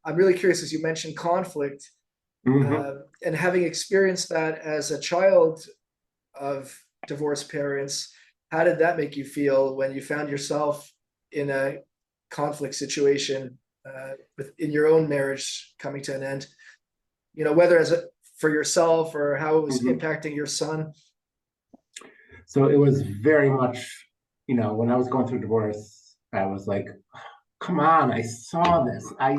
I'm really curious, as you mentioned conflict, and having experienced that as a child of divorced parents, how did that make you feel when you found yourself in a conflict situation in your own marriage coming to an end? You know, whether for yourself or how it was impacting your son. So it was very much, when I was going through divorce, I was like, come on, I saw this. I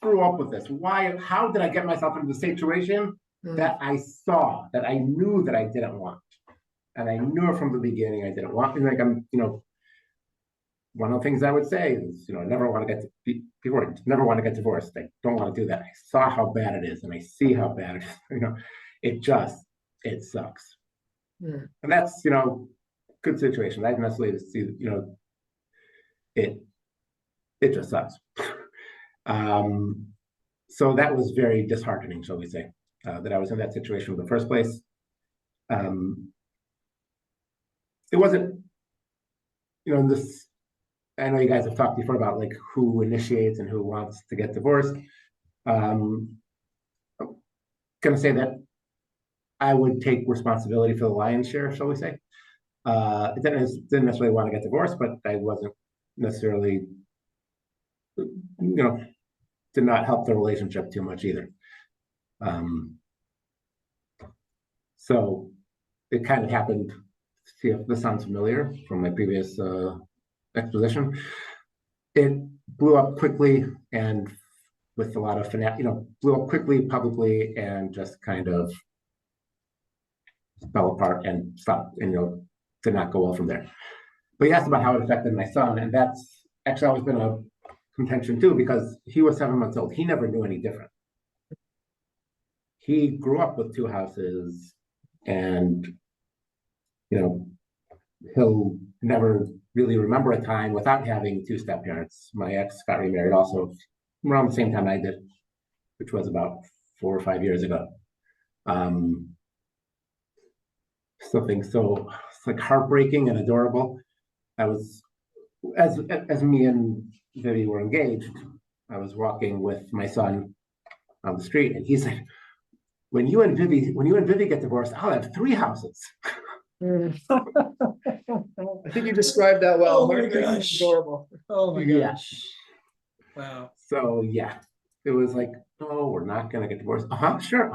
grew up with this. Why? How did I get myself into the situation that I saw, that I knew that I didn't want? And I knew it from the beginning I didn't want. Like one of the things I would say is, never want to never want to get divorced. I don't want to do that. I saw how bad it is, and I see how bad it is. It sucks. And that's, good situation. I didn't necessarily see, it just sucks. So that was very disheartening, shall we say, that I was in that situation in the first place. It wasn't, this, I know you guys have talked before about like who initiates and who wants to get divorced. I'm gonna say that I would take responsibility for the lion's share, shall we say. I didn't necessarily want to get divorced, but I wasn't necessarily, did not help the relationship too much either. So it kind of happened. See if this sounds familiar from my previous exposition. It blew up quickly and with a lot of blew up quickly publicly and just kind of fell apart and stopped and did not go well from there. But you asked about how it affected my son, and that's actually always been a contention too, because he was 7 months old. He never knew any different. He grew up with 2 houses, and he'll never really remember a time without having 2 step-parents. My ex got remarried also around the same time I did, which was about 4 or 5 years ago. Something so it's like heartbreaking and adorable. I was, as me and Vivi were engaged, I was walking with my son on the street, and he's like, when you and Vivi get divorced, I'll have 3 houses. I think you described that well. Oh my gosh. Adorable. Oh my gosh. Yeah. Wow. So yeah, it was like, oh, we're not gonna get divorced. Sure.